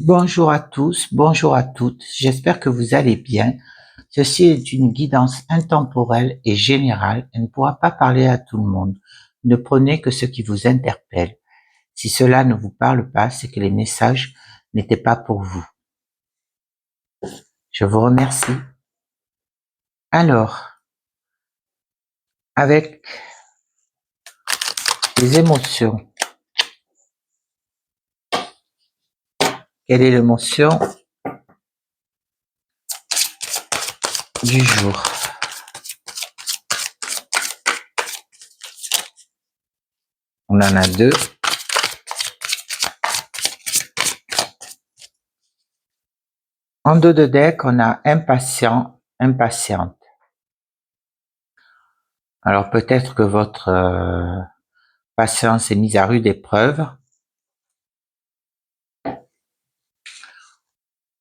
Bonjour à tous, bonjour à toutes, j'espère que vous allez bien. Ceci est une guidance intemporelle et générale et ne pourra pas parler à tout le monde. Ne prenez que ce qui vous interpelle. Si cela ne vous parle pas, c'est que les messages n'étaient pas pour vous. Je vous remercie. Alors, avec les émotions, quelle est l'émotion du jour? On en a deux. En dos de deck, on a impatient, impatiente. Alors peut-être que votre patience est mise à rude épreuve.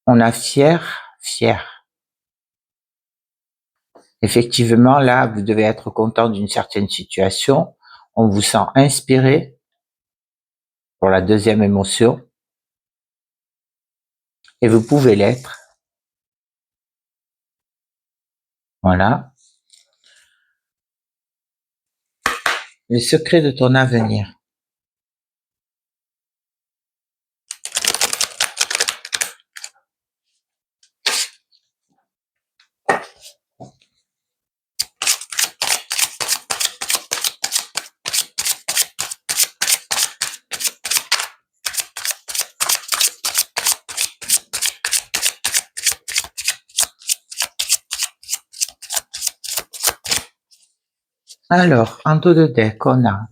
On a fier, fier. Effectivement, là, vous devez être content d'une certaine situation. On vous sent inspiré pour la deuxième émotion. Et vous pouvez l'être. Voilà. Les secrets de ton avenir. Alors, en dos de deck, on a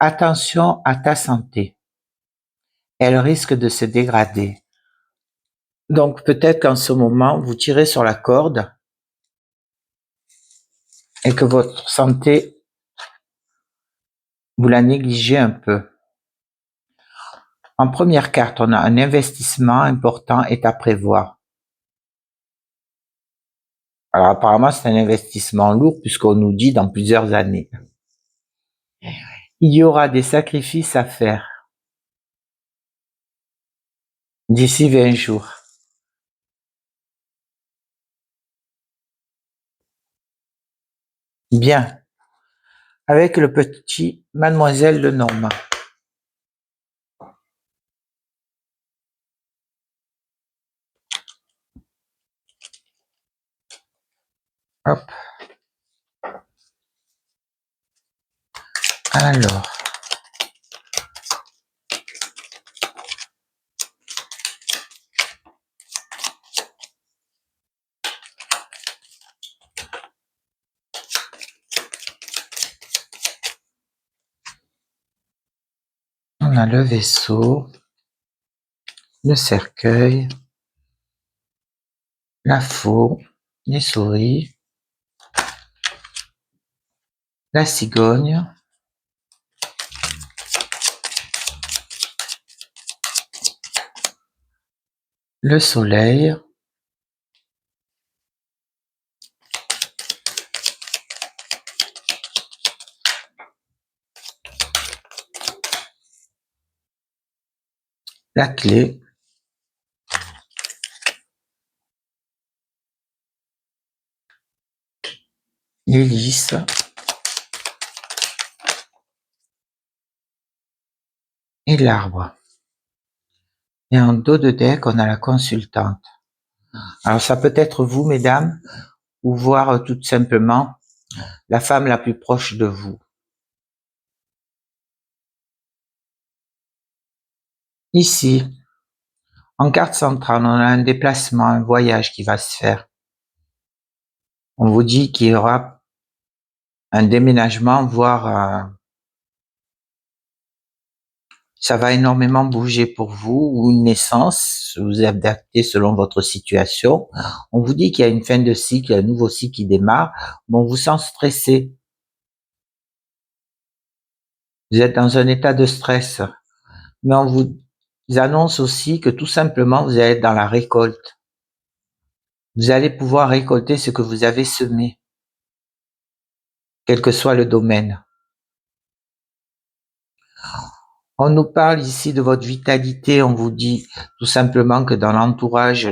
attention à ta santé. Elle risque de se dégrader. Donc, peut-être qu'en ce moment, vous tirez sur la corde et que votre santé, vous la négligez un peu. En première carte, on a un investissement important est à prévoir. Alors apparemment, c'est un investissement lourd puisqu'on nous dit dans plusieurs années. Il y aura des sacrifices à faire d'ici 20 jours. Bien. Avec le petit Mademoiselle Lenormand. Hop. Alors. On a le vaisseau, le cercueil, la faux, les souris, la cigogne, le soleil, la clé, l'hélice, et l'arbre. Et en dos de deck, on a la consultante. Alors ça peut être vous, mesdames, ou voir tout simplement la femme la plus proche de vous. Ici, en carte centrale, on a un déplacement, un voyage qui va se faire. On vous dit qu'il y aura un déménagement, voire ça va énormément bouger pour vous, ou une naissance, vous adaptez selon votre situation. On vous dit qu'il y a une fin de cycle, un nouveau cycle qui démarre, mais on vous sent stressé. Vous êtes dans un état de stress, mais on vous annonce aussi que tout simplement, vous allez être dans la récolte. Vous allez pouvoir récolter ce que vous avez semé, quel que soit le domaine. On nous parle ici de votre vitalité, on vous dit tout simplement que dans l'entourage,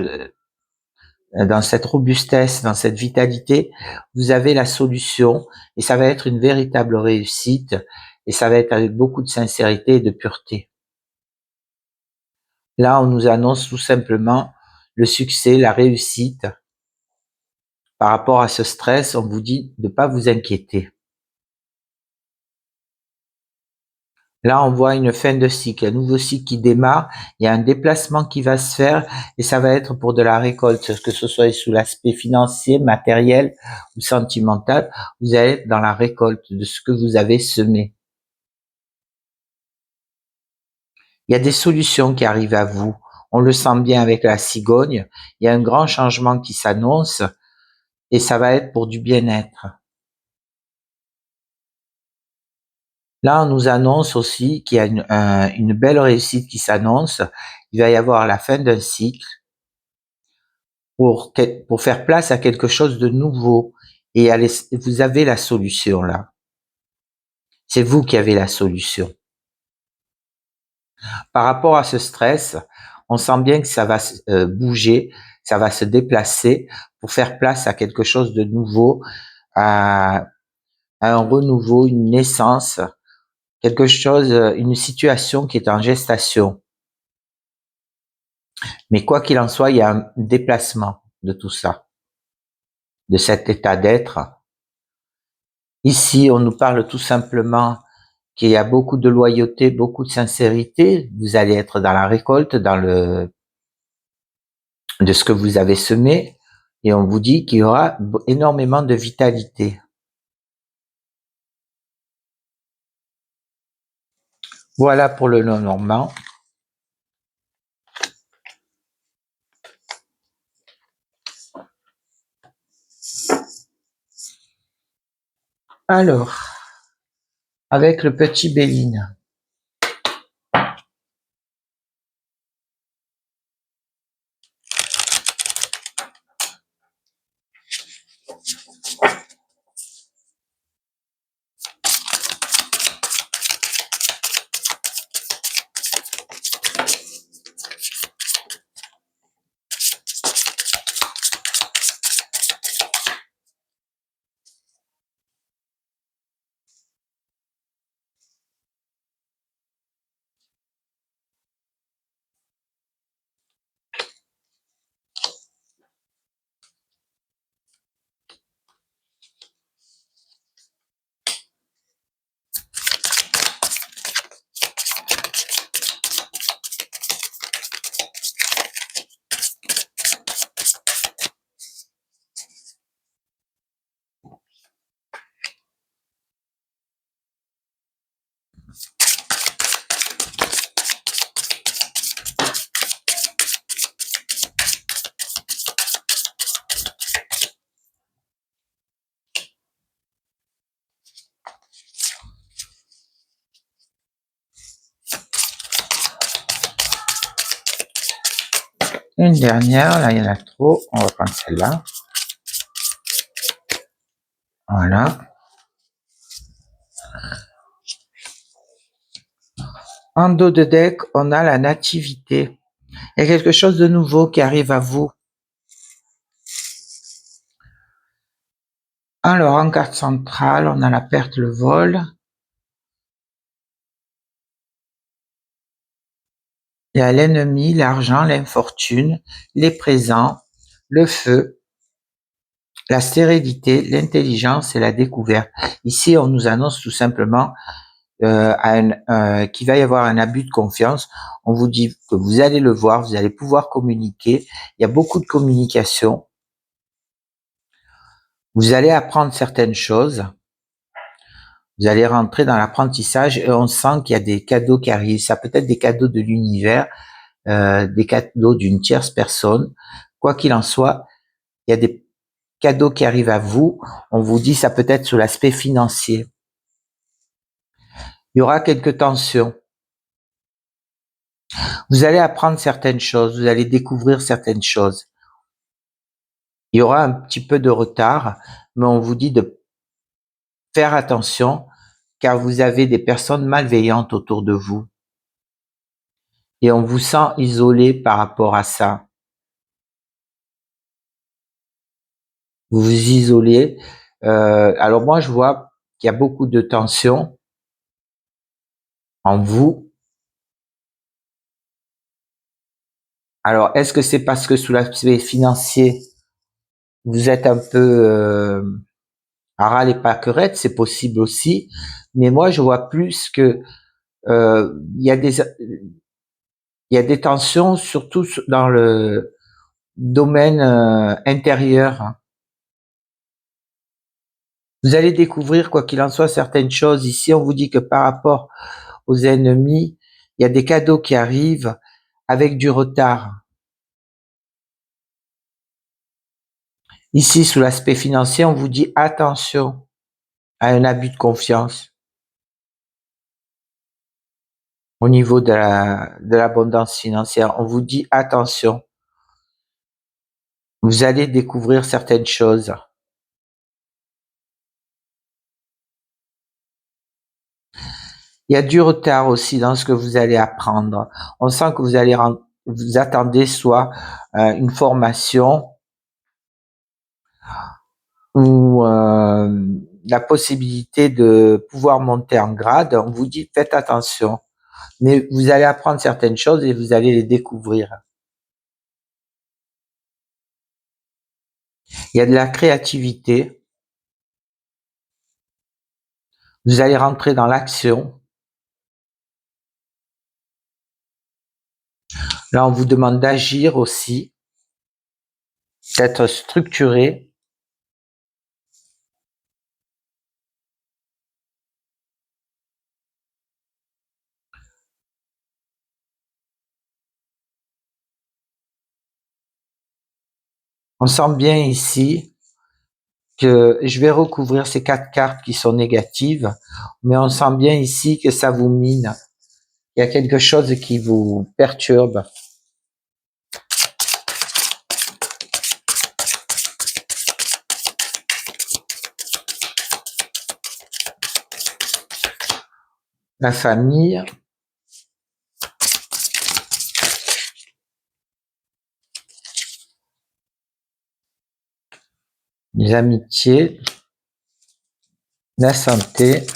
dans cette robustesse, dans cette vitalité, vous avez la solution et ça va être une véritable réussite et ça va être avec beaucoup de sincérité et de pureté. Là, on nous annonce tout simplement le succès, la réussite. Par rapport à ce stress, on vous dit de ne pas vous inquiéter. Là, on voit une fin de cycle, un nouveau cycle qui démarre, il y a un déplacement qui va se faire et ça va être pour de la récolte, que ce soit sous l'aspect financier, matériel ou sentimental, vous allez être dans la récolte de ce que vous avez semé. Il y a des solutions qui arrivent à vous. On le sent bien avec la cigogne, il y a un grand changement qui s'annonce et ça va être pour du bien-être. Là, on nous annonce aussi qu'il y a une belle réussite qui s'annonce. Il va y avoir la fin d'un cycle pour faire place à quelque chose de nouveau. Et vous avez la solution là. C'est vous qui avez la solution. Par rapport à ce stress, on sent bien que ça va bouger, ça va se déplacer pour faire place à quelque chose de nouveau, à un renouveau, une naissance, quelque chose, une situation qui est en gestation. Mais quoi qu'il en soit, il y a un déplacement de tout ça, de cet état d'être. Ici, on nous parle tout simplement qu'il y a beaucoup de loyauté, beaucoup de sincérité. Vous allez être dans la récolte, de ce que vous avez semé. Et on vous dit qu'il y aura énormément de vitalité. Voilà pour le non-normand. Alors, avec le petit Béline. Une dernière, là il y en a trop, on va prendre celle-là. Voilà. En dos de deck, on a la nativité. Il y a quelque chose de nouveau qui arrive à vous. Alors, en carte centrale, on a la perte, le vol. Il y a l'ennemi, l'argent, l'infortune, les présents, le feu, la stérilité, l'intelligence et la découverte. Ici, on nous annonce tout simplement qu'il va y avoir un abus de confiance. On vous dit que vous allez le voir, vous allez pouvoir communiquer. Il y a beaucoup de communication. Vous allez apprendre certaines choses. Vous allez rentrer dans l'apprentissage et on sent qu'il y a des cadeaux qui arrivent. Ça peut être des cadeaux de l'univers, des cadeaux d'une tierce personne. Quoi qu'il en soit, il y a des cadeaux qui arrivent à vous. On vous dit ça peut être sur l'aspect financier. Il y aura quelques tensions. Vous allez apprendre certaines choses, vous allez découvrir certaines choses. Il y aura un petit peu de retard, mais on vous dit de faire attention car vous avez des personnes malveillantes autour de vous. et on vous sent isolé par rapport à ça. Vous vous isolez. Alors moi, je vois qu'il y a beaucoup de tension en vous. Alors, est-ce que c'est parce que sous l'aspect financier, vous êtes un peu à ras les pâquerettes? C'est possible aussi. Mais moi, je vois plus que il y a des tensions, surtout dans le domaine intérieur. Vous allez découvrir, quoi qu'il en soit, certaines choses. Ici, on vous dit que par rapport aux ennemis, il y a des cadeaux qui arrivent avec du retard. Ici, sous l'aspect financier, on vous dit attention à un abus de confiance au niveau de l'abondance financière. On vous dit attention. Vous allez découvrir certaines choses. Il y a du retard aussi dans ce que vous allez apprendre. On sent que vous attendez soit une formation ou la possibilité de pouvoir monter en grade. On vous dit faites attention. Mais vous allez apprendre certaines choses et vous allez les découvrir. Il y a de la créativité. Vous allez rentrer dans l'action. Là, on vous demande d'agir aussi, d'être structuré. On sent bien ici que je vais recouvrir ces 4 cartes qui sont négatives, mais on sent bien ici que ça vous mine. Il y a quelque chose qui vous perturbe. La famille. Les amitiés. La santé.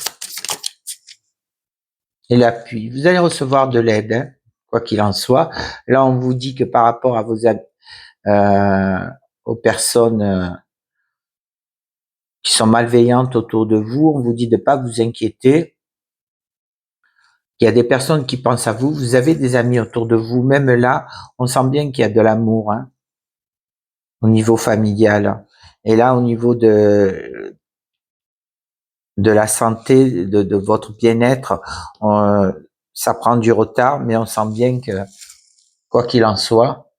Et l'appui. Vous allez recevoir de l'aide, hein, quoi qu'il en soit. Là, on vous dit que par rapport à aux personnes qui sont malveillantes autour de vous, on vous dit de pas vous inquiéter. Il y a des personnes qui pensent à vous. Vous avez des amis autour de vous. Même là, on sent bien qu'il y a de l'amour, hein, au niveau familial. Et là, au niveau de la santé, de votre bien-être, ça prend du retard, mais on sent bien que, quoi qu'il en soit,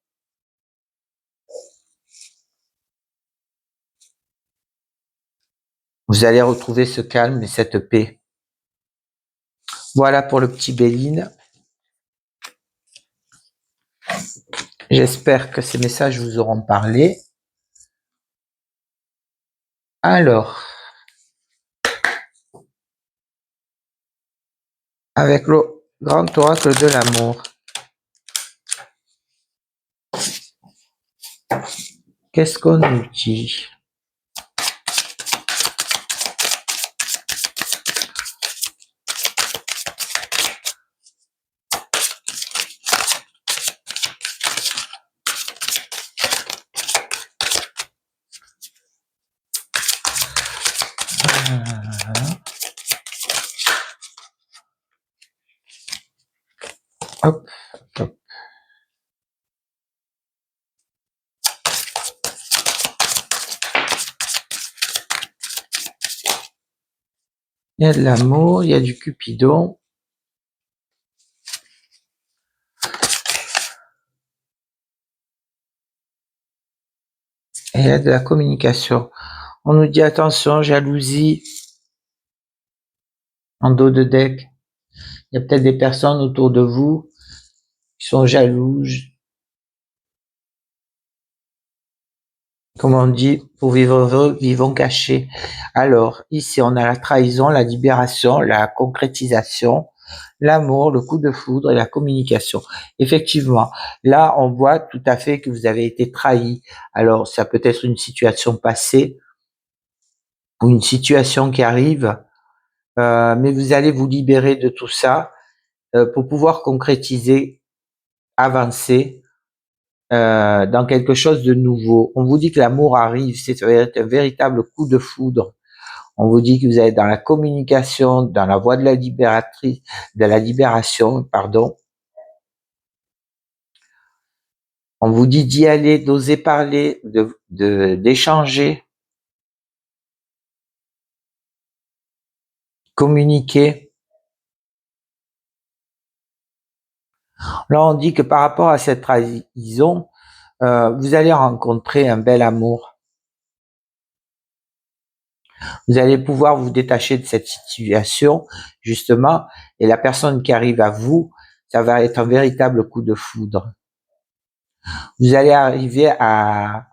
vous allez retrouver ce calme et cette paix. Voilà pour le petit Béline. J'espère que ces messages vous auront parlé. Alors, avec le grand oracle de l'amour, qu'est-ce qu'on nous dit? Hop, hop. Il y a de l'amour, il y a du Cupidon. Et il y a de la communication. On nous dit attention, jalousie en dos de deck. Il y a peut-être des personnes autour de vous qui sont jalouses. Comme on dit, pour vivre heureux, vivons cachés. Alors, ici, on a la trahison, la libération, la concrétisation. l'amour, le coup de foudre et la communication. Effectivement, là, on voit tout à fait que vous avez été trahi. Alors, ça peut être une situation passée ou une situation qui arrive, mais vous allez vous libérer de tout ça pour pouvoir concrétiser, avancer dans quelque chose de nouveau. On vous dit que l'amour arrive, c'est un véritable coup de foudre. On vous dit que vous êtes dans la communication, dans la voie de la libération, pardon. On vous dit d'y aller, d'oser parler, d'échanger, communiquer. Là, on dit que par rapport à cette trahison, vous allez rencontrer un bel amour. Vous allez pouvoir vous détacher de cette situation, justement, et la personne qui arrive à vous, ça va être un véritable coup de foudre. Vous allez arriver à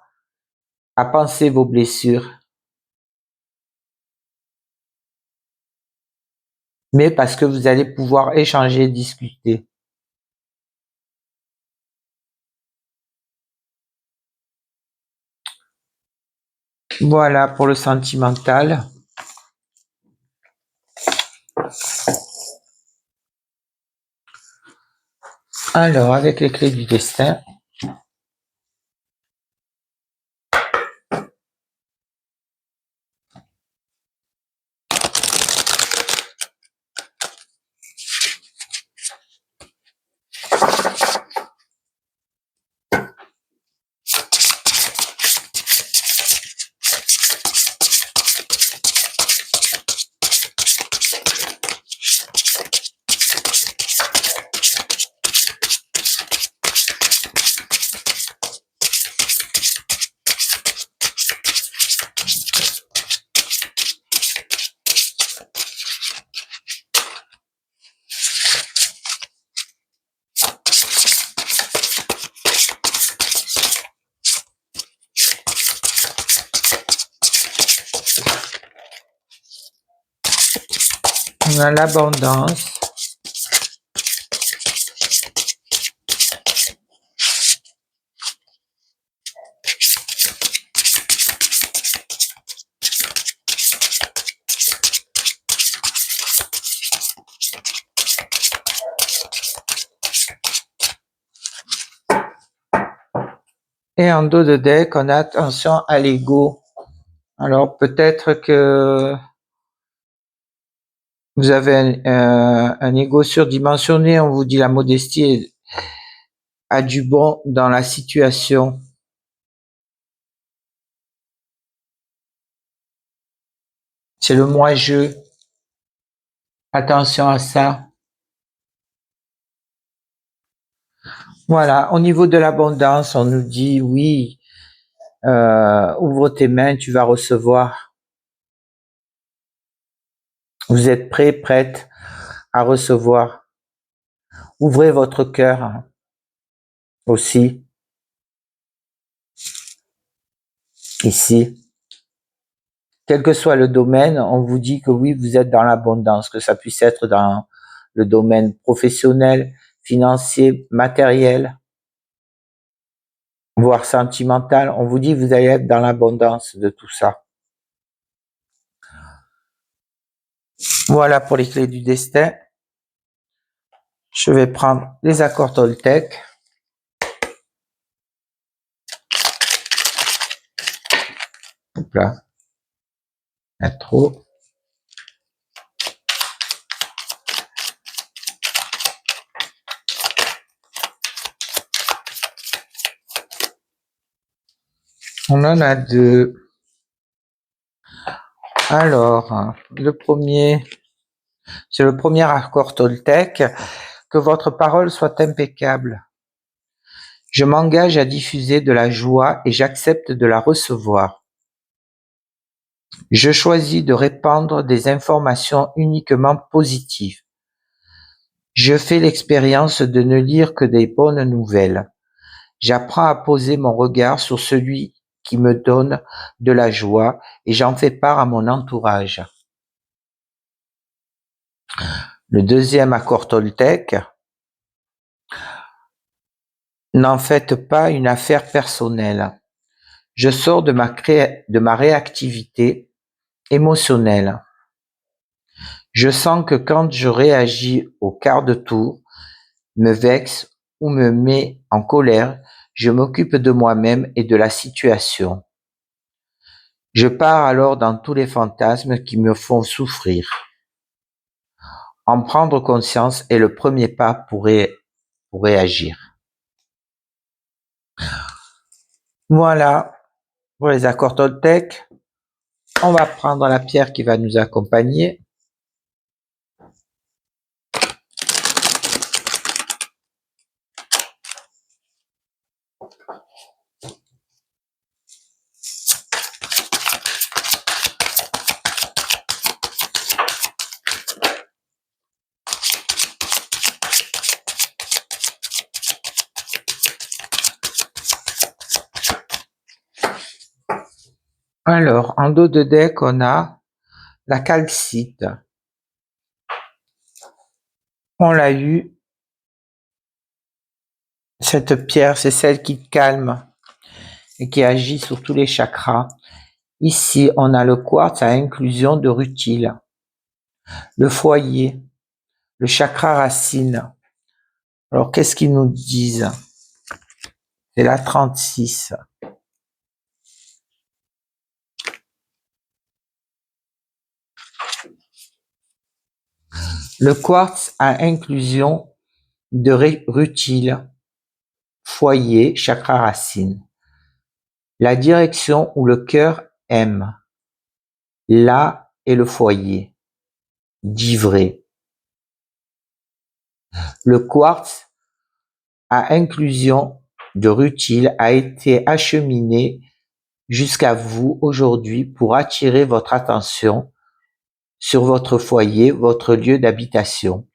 penser vos blessures, mais parce que vous allez pouvoir échanger, discuter. Voilà pour le sentimental. Alors, avec les clés du destin, on a l'abondance, et en dos de deck, on a attention à l'ego. Alors, peut-être que vous avez un ego surdimensionné, on vous dit la modestie a du bon dans la situation. C'est le moi-je. Attention à ça. Voilà, au niveau de l'abondance, on nous dit oui, ouvre tes mains, tu vas recevoir. Vous êtes prêt, prête à recevoir. Ouvrez votre cœur aussi, ici. Quel que soit le domaine, on vous dit que oui, vous êtes dans l'abondance, que ça puisse être dans le domaine professionnel, financier, matériel, voire sentimental. On vous dit que vous allez être dans l'abondance de tout ça. Voilà pour les clés du destin. Je vais prendre les accords Toltec. Hop là. Intro. On en a deux. Alors, le premier, c'est le premier accord Toltec. Que votre parole soit impeccable. Je m'engage à diffuser de la joie et j'accepte de la recevoir. Je choisis de répandre des informations uniquement positives. Je fais l'expérience de ne lire que des bonnes nouvelles. J'apprends à poser mon regard sur celui qui me donne de la joie et j'en fais part à mon entourage. Le deuxième accord Toltec. N'en faites pas une affaire personnelle. Je sors de ma réactivité émotionnelle. Je sens que quand je réagis au quart de tour, me vexe ou me mets en colère, je m'occupe de moi-même et de la situation. Je pars alors dans tous les fantasmes qui me font souffrir. En prendre conscience est le premier pas pour réagir. Voilà pour les accords Toltec. On va prendre la pierre qui va nous accompagner. Alors, en dos de deck, on a la calcite. On l'a eu. Cette pierre, c'est celle qui calme et qui agit sur tous les chakras. Ici, on a le quartz à inclusion de rutile, le foyer, le chakra racine. Alors, qu'est-ce qu'ils nous disent? C'est la 36. Le quartz à inclusion de rutile, foyer, chakra racine. La direction où le cœur aime. Là est le foyer, dit vrai. Le quartz à inclusion de rutile a été acheminé jusqu'à vous aujourd'hui pour attirer votre attention sur votre foyer, votre lieu d'habitation.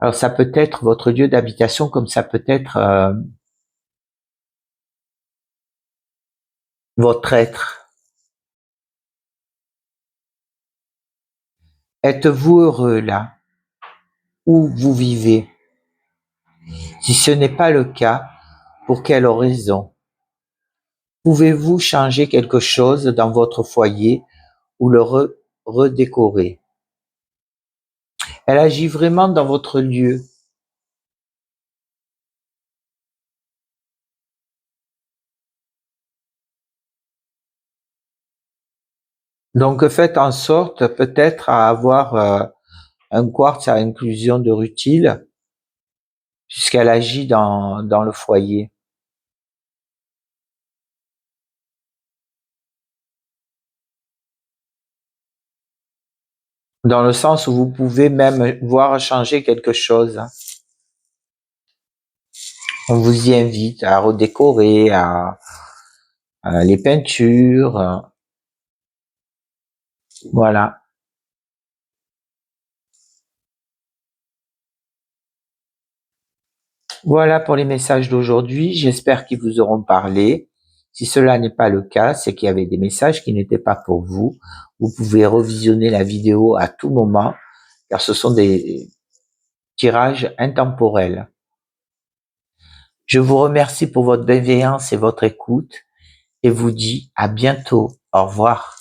Alors ça peut être votre lieu d'habitation comme ça peut être votre être. Êtes-vous heureux là où vous vivez? Si ce n'est pas le cas, pour quelle raison? Pouvez-vous changer quelque chose dans votre foyer ou le redécorer? Elle agit vraiment dans votre lieu. Donc faites en sorte peut-être à avoir un quartz à inclusion de rutile puisqu'elle agit dans le foyer. Dans le sens où vous pouvez même voir changer quelque chose. On vous y invite à redécorer, à les peintures. Voilà. Voilà pour les messages d'aujourd'hui. J'espère qu'ils vous auront parlé. Si cela n'est pas le cas, c'est qu'il y avait des messages qui n'étaient pas pour vous. Vous pouvez revisionner la vidéo à tout moment, car ce sont des tirages intemporels. Je vous remercie pour votre bienveillance et votre écoute et vous dis à bientôt. Au revoir.